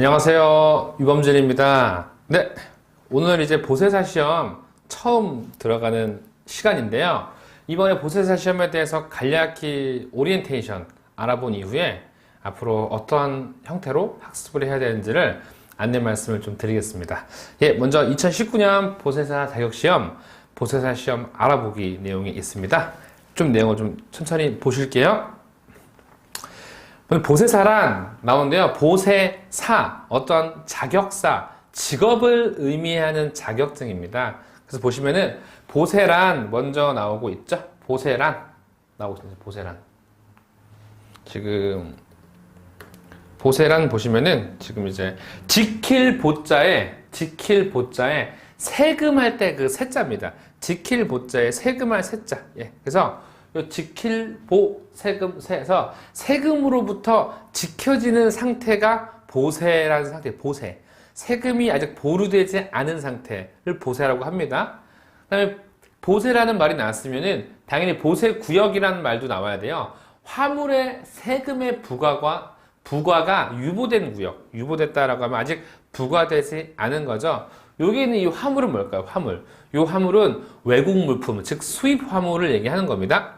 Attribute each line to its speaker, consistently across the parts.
Speaker 1: 안녕하세요. 유범준입니다. 네, 오늘 이제 보세사 시험 처음 들어가는 시간인데요. 이번에 보세사 시험에 대해서 간략히 오리엔테이션 알아본 이후에 앞으로 어떠한 형태로 학습을 해야 되는지를 안내 말씀을 좀 드리겠습니다. 예, 먼저 2019년 보세사 자격시험, 보세사 시험 알아보기 내용이 있습니다. 좀 내용을 좀 천천히 보실게요. 보세사란 나오는데요. 보세사, 어떤 자격사, 직업을 의미하는 자격증입니다. 그래서 보시면은 보세란 먼저 나오고 있죠. 보세란 나오고 있습니다. 보세란. 지금 보세란 보시면은 지금 이제 지킬 보자에 세금할 때 그 세자입니다. 지킬 보자에 세금할 세자. 예. 그래서 요 지킬 보 세금 세에서 세금으로부터 지켜지는 상태가 보세라는 상태. 보세. 세금이 아직 보류되지 않은 상태를 보세라고 합니다. 그다음에 보세라는 말이 나왔으면은 당연히 보세 구역이라는 말도 나와야 돼요. 화물의 세금의 부과가 유보된 구역, 유보됐다라고 하면 아직 부과되지 않은 거죠. 여기는 이 화물은 뭘까요? 화물. 이 화물은 외국 물품, 즉 수입 화물을 얘기하는 겁니다.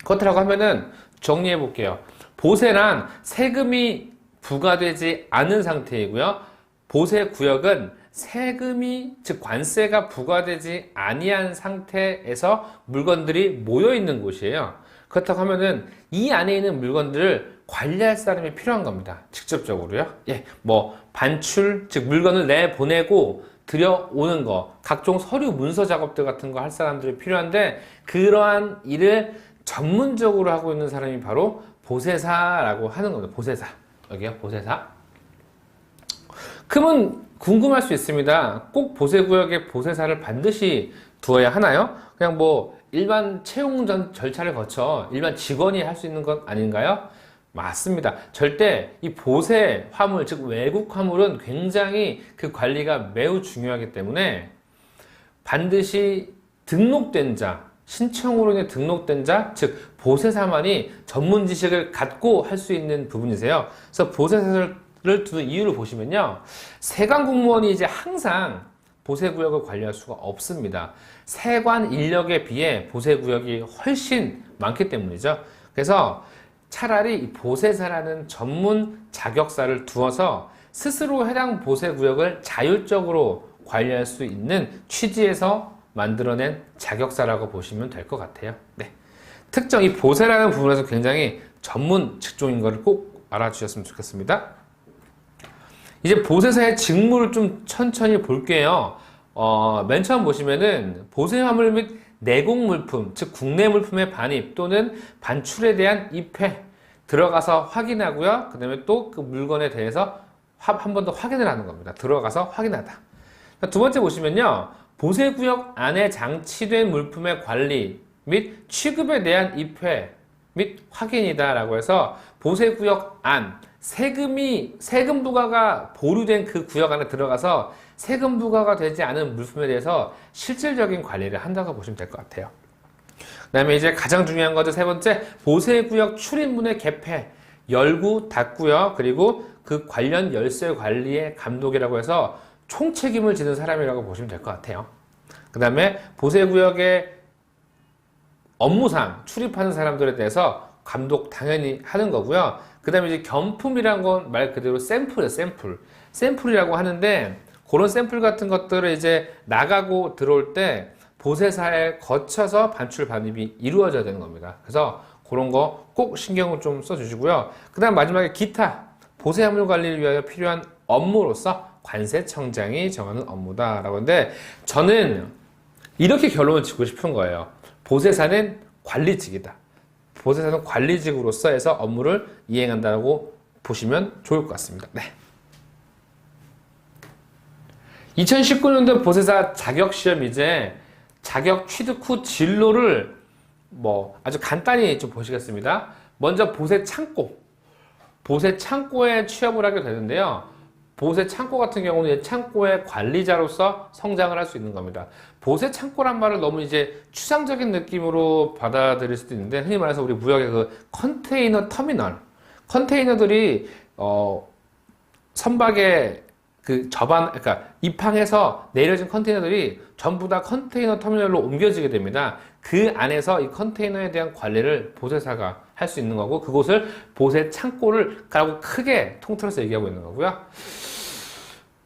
Speaker 1: 그렇다고 하면은 정리해 볼게요. 보세란 세금이 부과되지 않은 상태이고요. 보세 구역은 세금이, 즉 관세가 부과되지 아니한 상태에서 물건들이 모여 있는 곳이에요. 그렇다고 하면은 이 안에 있는 물건들을 관리할 사람이 필요한 겁니다. 직접적으로요. 예, 뭐 반출, 즉 물건을 내보내고 들여오는 거, 각종 서류 문서 작업들 같은 거 할 사람들이 필요한데, 그러한 일을 전문적으로 하고 있는 사람이 바로 보세사라고 하는 겁니다. 보세사. 여기요, 보세사. 그러면 궁금할 수 있습니다. 꼭 보세구역에 보세사를 반드시 두어야 하나요? 그냥 뭐 일반 채용 절차를 거쳐 일반 직원이 할 수 있는 것 아닌가요? 맞습니다. 절대 이 보세 화물, 즉 외국 화물은 굉장히 그 관리가 매우 중요하기 때문에 반드시 등록된 자, 신청으로 인해 등록된 자, 즉 보세사만이 전문 지식을 갖고 할 수 있는 부분이세요. 그래서 보세사를 두는 이유를 보시면요, 세관 공무원이 이제 항상 보세구역을 관리할 수가 없습니다. 세관 인력에 비해 보세구역이 훨씬 많기 때문이죠. 그래서 차라리 이 보세사라는 전문 자격사를 두어서 스스로 해당 보세구역을 자율적으로 관리할 수 있는 취지에서 만들어낸 자격사라고 보시면 될 것 같아요. 네. 특정 이 보세라는 부분에서 굉장히 전문 직종인 것을 꼭 알아주셨으면 좋겠습니다. 이제 보세사의 직무를 좀 천천히 볼게요. 맨 처음 보시면은 보세 화물 및 내공 물품, 즉 국내 물품의 반입 또는 반출에 대한 입회 들어가서 확인하고요. 그 다음에 또 그 물건에 대해서 한 번 더 확인을 하는 겁니다. 들어가서 확인하다. 두 번째 보시면요, 보세구역 안에 장치된 물품의 관리 및 취급에 대한 입회 및 확인이다 라고 해서 보세구역 안, 세금 부과가 보류된 그 구역 안에 들어가서 세금 부과가 되지 않은 물품에 대해서 실질적인 관리를 한다고 보시면 될 것 같아요. 그 다음에 이제 가장 중요한 거죠. 세 번째, 보세구역 출입문의 개폐, 열구, 닫고요. 그리고 그 관련 열쇠 관리의 감독이라고 해서 총책임을 지는 사람이라고 보시면 될 것 같아요. 그 다음에 보세구역의 업무상 출입하는 사람들에 대해서 감독 당연히 하는 거고요. 그 다음에 이제 겸품이란 건 말 그대로 샘플이에요. 샘플이라고 하는데, 그런 샘플 같은 것들을 이제 나가고 들어올 때 보세사에 거쳐서 반출 반입이 이루어져야 되는 겁니다. 그래서 그런 거 꼭 신경을 좀 써주시고요. 그 다음 마지막에 기타, 보세 화물 관리를 위하여 필요한 업무로서 관세청장이 정하는 업무다라고 하는데, 저는 이렇게 결론을 짓고 싶은 거예요. 보세사는 관리직이다. 보세사는 관리직으로서 해서 업무를 이행한다고 보시면 좋을 것 같습니다. 네. 2019년도 보세사 자격시험 이제 자격 취득 후 진로를 뭐 아주 간단히 좀 보시겠습니다. 먼저 보세 창고에 취업을 하게 되는데요. 보세 창고 같은 경우는 창고의 관리자로서 성장을 할 수 있는 겁니다. 보세 창고란 말을 너무 이제 추상적인 느낌으로 받아들일 수도 있는데, 흔히 말해서 우리 무역의 그 컨테이너 터미널, 컨테이너들이 선박에 그 그러니까 입항해서 내려진 컨테이너들이 전부 다 컨테이너 터미널로 옮겨지게 됩니다. 그 안에서 이 컨테이너에 대한 관리를 보세사가 할 수 있는 거고, 그곳을 보세 창고를 라고 크게 통틀어서 얘기하고 있는 거고요.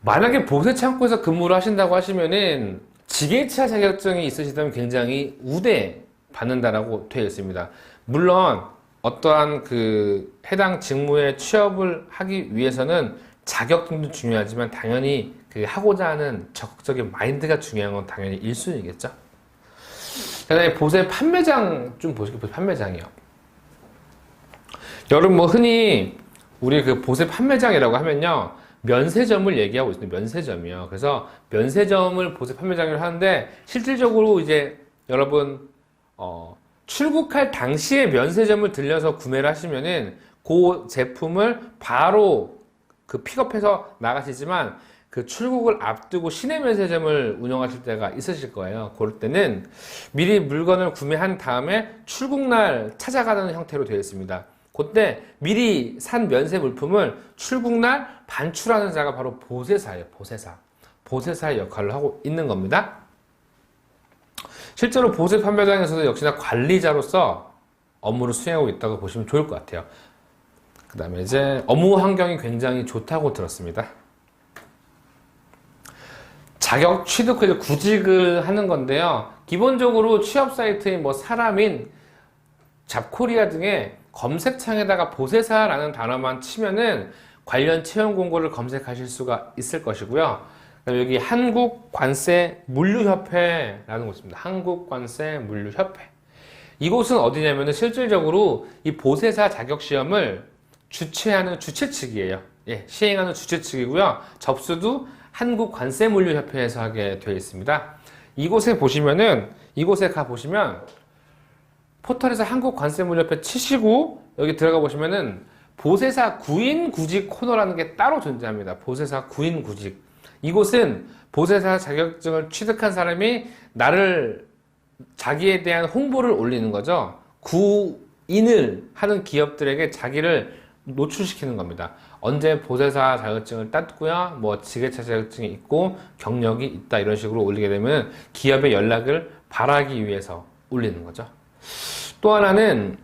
Speaker 1: 만약에 보세 창고에서 근무를 하신다고 하시면은 지게차 자격증이 있으시다면 굉장히 우대 받는다라고 되어 있습니다. 물론 어떠한 그 해당 직무에 취업을 하기 위해서는 자격증도 중요하지만 당연히 그 하고자 하는 적극적인 마인드가 중요한 건 당연히 1순위겠죠. 그다음에 보세 판매장 좀 보실게요. 보세 판매장이요. 여러분 뭐 흔히 우리 그 보세 판매장이라고 하면요, 면세점을 얘기하고 있습니다. 면세점이요. 그래서 면세점을 보세 판매장이라고 하는데, 실질적으로 이제 여러분 출국할 당시에 면세점을 들려서 구매를 하시면은 그 제품을 바로 그 픽업해서 나가시지만, 그 출국을 앞두고 시내 면세점을 운영하실 때가 있으실 거예요. 그럴 때는 미리 물건을 구매한 다음에 출국날 찾아가는 형태로 되어 있습니다. 그때 미리 산 면세 물품을 출국날 반출하는 자가 바로 보세사예요. 보세사의 역할을 하고 있는 겁니다. 실제로 보세 판매장에서도 역시나 관리자로서 업무를 수행하고 있다고 보시면 좋을 것 같아요. 그 다음에 이제 업무 환경이 굉장히 좋다고 들었습니다. 자격 취득 후 구직을 하는 건데요. 기본적으로 취업 사이트인 뭐 사람인 잡코리아 등의 검색창에다가 보세사라는 단어만 치면은 관련 채용 공고를 검색하실 수가 있을 것이고요. 여기 한국관세물류협회라는 곳 있습니다. 한국관세물류협회. 이곳은 어디냐면은 실질적으로 이 보세사 자격시험을 주최하는 주최 측이에요. 예, 시행하는 주최 측이고요. 접수도 한국관세물류협회에서 하게 되어 있습니다. 이곳에 가 보시면 포털에서 한국관세물류협회 치시고 여기 들어가 보시면은 보세사 구인 구직 코너라는 게 따로 존재합니다. 보세사 구인 구직. 이곳은 보세사 자격증을 취득한 사람이 자기에 대한 홍보를 올리는 거죠. 구인을 하는 기업들에게 자기를 노출시키는 겁니다. 언제 보세사 자격증을 땄고요, 뭐 지게차 자격증이 있고 경력이 있다, 이런 식으로 올리게 되면 기업의 연락을 바라기 위해서 올리는 거죠. 또 하나는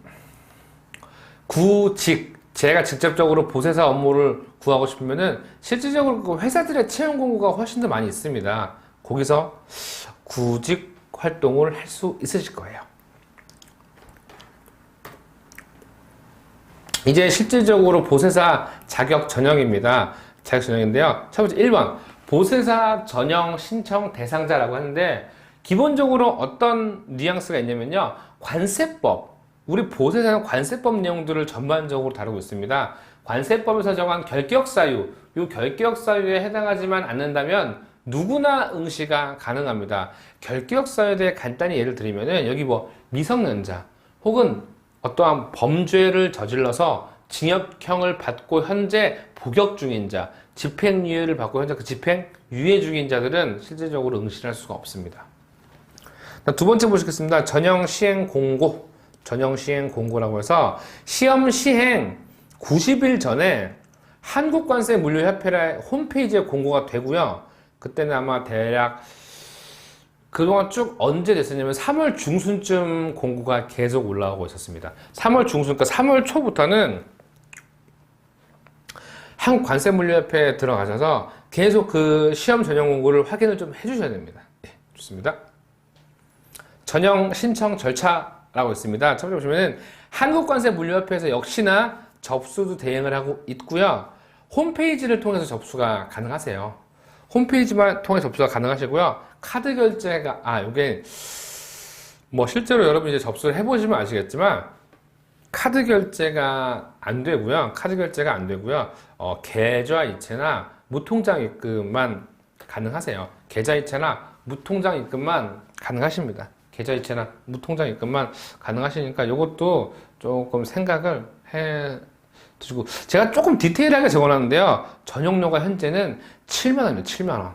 Speaker 1: 구직. 제가 직접적으로 보세사 업무를 구하고 싶으면은 실질적으로 그 회사들의 채용 공고가 훨씬 더 많이 있습니다. 거기서 구직 활동을 할 수 있으실 거예요. 이제 실질적으로 보세사 자격 전형입니다. 자격 전형인데요. 첫 번째 1번 보세사 전형 신청 대상자라고 하는데, 기본적으로 어떤 뉘앙스가 있냐면요, 관세법, 우리 보세사는 관세법 내용들을 전반적으로 다루고 있습니다. 관세법에서 정한 결격사유, 이 결격사유에 해당하지만 않는다면 누구나 응시가 가능합니다. 결격사유에 대해 간단히 예를 들면은, 여기 뭐 미성년자 혹은 어떠한 범죄를 저질러서 징역형을 받고 현재 복역 중인 자, 집행유예를 받고 현재 그 집행유예 중인 자들은 실질적으로 응시를 할 수가 없습니다. 두 번째 보시겠습니다. 전형 시행 공고. 전형 시행 공고라고 해서 시험 시행 90일 전에 한국관세물류협회 홈페이지에 공고가 되고요. 그때는 아마 대략 그동안 쭉 언제 됐었냐면 3월 중순쯤 공고가 계속 올라오고 있었습니다. 3월 중순, 그러니까 3월 초부터는 한국관세물류협회에 들어가셔서 계속 그 시험 전형 공고를 확인을 좀 해주셔야 됩니다. 네, 좋습니다. 전형 신청 절차라고 있습니다. 첫 번째 보시면은 한국관세물류협회에서 역시나 접수도 대행을 하고 있고요. 홈페이지를 통해서 접수가 가능하세요. 홈페이지만 통해 접수가 가능하시고요. 카드 결제가, 요게 뭐 실제로 여러분 이제 접수를 해보시면 아시겠지만 카드 결제가 안 되고요. 카드 결제가 안 되고요. 계좌 이체나 무통장 입금만 가능하세요. 계좌 이체나 무통장 입금만 가능하십니다. 계좌 이체나 무통장 입금만 가능하시니까 이것도 조금 생각을 해 두시고, 제가 조금 디테일하게 적어놨는데요. 전용료가 현재는 7만원이에요. 7만원.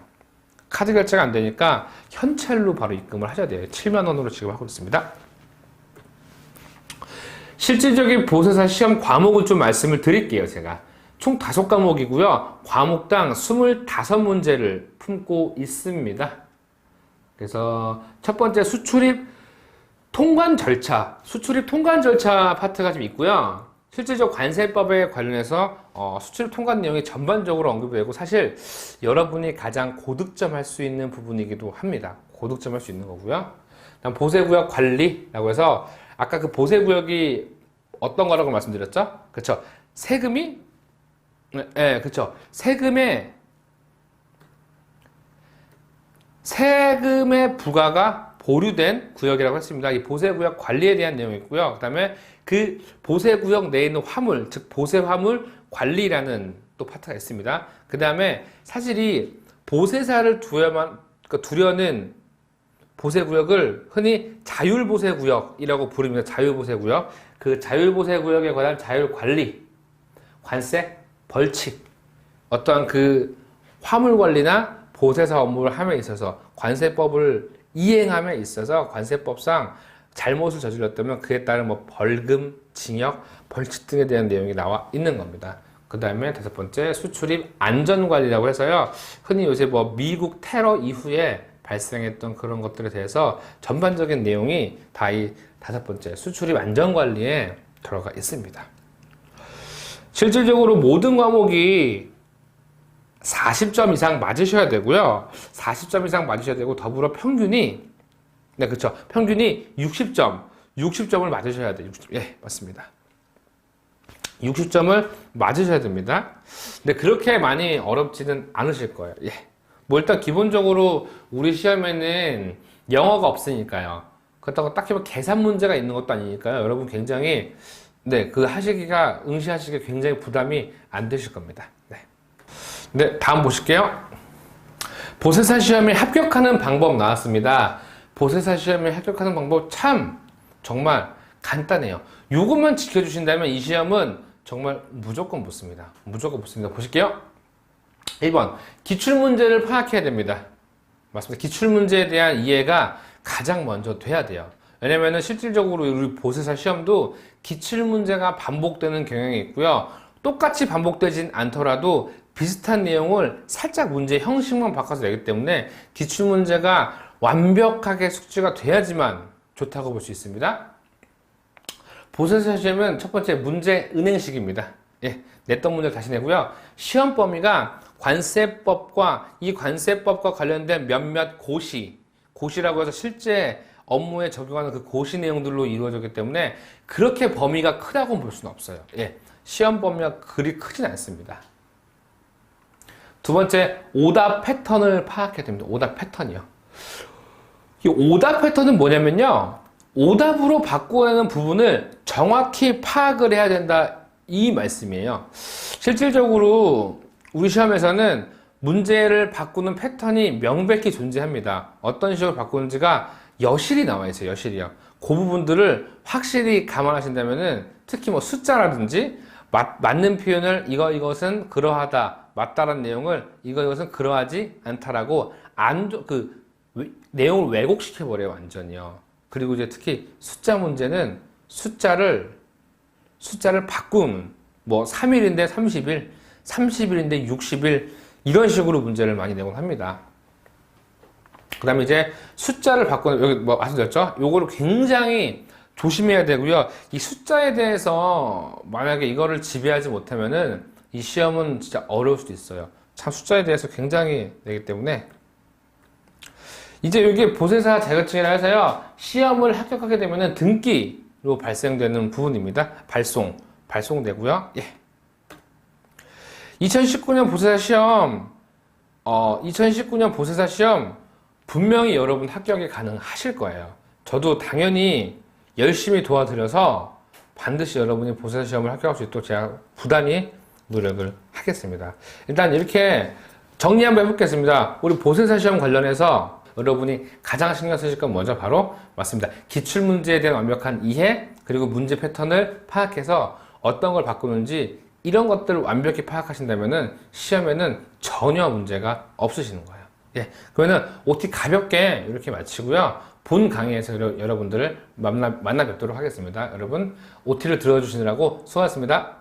Speaker 1: 카드 결제가 안 되니까 현찰로 바로 입금을 하셔야 돼요. 7만원으로 지급하고 있습니다. 실질적인 보세사 시험 과목을 좀 말씀을 드릴게요. 제가 총 5과목이고요. 과목당 25문제를 품고 있습니다. 그래서 첫 번째 수출입 통관 절차, 수출입 통관 절차 파트가 좀 있고요. 실질적 관세법에 관련해서 수출입 통관 내용이 전반적으로 언급되고 사실 여러분이 가장 고득점 할 수 있는 부분이기도 합니다. 고득점 할 수 있는 거고요. 다음 보세구역 관리라고 해서 아까 그 보세구역이 어떤 거라고 말씀드렸죠? 그쵸? 세금이 네, 그쵸. 세금의 부과가 보류된 구역이라고 했습니다. 이 보세구역 관리에 대한 내용이 있고요. 그 다음에 그 보세구역 내에 있는 화물, 즉 보세화물 관리라는 또 파트가 있습니다. 그 다음에 사실 이 보세사를 두려는 보세구역을 흔히 자율보세구역이라고 부릅니다. 자율보세구역. 그 자율보세구역에 관한 자율관리, 관세, 벌칙, 어떠한 그 화물관리나 보세사 업무를 함에 있어서 관세법을 이행함에 있어서 관세법상 잘못을 저질렀다면 그에 따른 뭐 벌금, 징역, 벌칙 등에 대한 내용이 나와 있는 겁니다. 그 다음에 5번째 수출입 안전관리라고 해서요. 흔히 요새 뭐 미국 테러 이후에 발생했던 그런 것들에 대해서 전반적인 내용이 다 이 5번째 수출입 안전관리에 들어가 있습니다. 실질적으로 모든 과목이 40점 이상 맞으셔야 되고요. 40점 이상 맞으셔야 되고 더불어 평균이 네, 그렇죠. 평균이 60점을 맞으셔야 돼요. 60점. 예, 맞습니다. 60점을 맞으셔야 됩니다. 근데 그렇게 많이 어렵지는 않으실 거예요. 예. 뭐 일단 기본적으로 우리 시험에는 영어가 없으니까요. 그렇다고 딱히 뭐 계산 문제가 있는 것도 아니니까요. 여러분 굉장히 네, 그 응시하시기에 굉장히 부담이 안 되실 겁니다. 네. 네, 다음 보실게요. 보세사 시험에 합격하는 방법 나왔습니다. 보세사 시험에 합격하는 방법 참 정말 간단해요. 이것만 지켜주신다면 이 시험은 정말 무조건 붙습니다. 무조건 붙습니다. 보실게요. 1번 기출문제를 파악해야 됩니다. 맞습니다. 기출문제에 대한 이해가 가장 먼저 돼야 돼요. 왜냐면은 실질적으로 우리 보세사 시험도 기출문제가 반복되는 경향이 있고요. 똑같이 반복되진 않더라도 비슷한 내용을 살짝 문제 형식만 바꿔서 내기 때문에 기출문제가 완벽하게 숙지가 돼야지만 좋다고 볼 수 있습니다. 보세사 시험은 첫 번째 문제 은행식입니다. 예, 냈던 문제를 다시 내고요. 시험 범위가 이 관세법과 관련된 몇몇 고시라고 해서 실제 업무에 적용하는 그 고시 내용들로 이루어졌기 때문에 그렇게 범위가 크다고 볼 수는 없어요. 예, 시험 범위가 그리 크진 않습니다. 두 번째, 오답 패턴을 파악해야 됩니다. 오답 패턴이요. 이 오답 패턴은 뭐냐면요. 오답으로 바꿔내는 부분을 정확히 파악을 해야 된다. 이 말씀이에요. 실질적으로 우리 시험에서는 문제를 바꾸는 패턴이 명백히 존재합니다. 어떤 식으로 바꾸는지가 여실히 나와 있어요. 여실히요. 그 부분들을 확실히 감안하신다면은 특히 뭐 숫자라든지 맞는 표현을 이것은 그러하다, 맞다라는 내용을 이것은 그러하지 않다라고 내용을 왜곡시켜 버려요. 완전히요. 그리고 이제 특히 숫자 문제는 숫자를 바꾸는 뭐 3일인데 30일, 30일인데 60일 이런 식으로 문제를 많이 내곤 합니다. 그 다음에 이제 숫자를 바꾸는, 여기 뭐 말씀드렸죠? 요거를 굉장히 조심해야 되고요. 이 숫자에 대해서 만약에 이거를 지배하지 못하면은 이 시험은 진짜 어려울 수도 있어요. 참 숫자에 대해서 굉장히 내기 때문에 이제 여기 보세사 자격증이라 해서요. 시험을 합격하게 되면은 등기로 발생되는 부분입니다. 발송되고요. 예. 2019년 보세사 시험 분명히 여러분 합격이 가능하실 거예요. 저도 당연히 열심히 도와드려서 반드시 여러분이 보세사 시험을 합격할 수 있도록 제가 부단히 노력을 하겠습니다. 일단 이렇게 정리 한번 해보겠습니다. 우리 보세사 시험 관련해서 여러분이 가장 신경 쓰실 건 뭐죠? 바로 맞습니다. 기출문제에 대한 완벽한 이해, 그리고 문제 패턴을 파악해서 어떤 걸 바꾸는지 이런 것들을 완벽히 파악하신다면은 시험에는 전혀 문제가 없으시는 거예요. 예, 그러면은 OT 가볍게 이렇게 마치고요. 본 강의에서 여러분들을 만나 뵙도록 하겠습니다. 여러분 OT를 들어주시느라고 수고하셨습니다.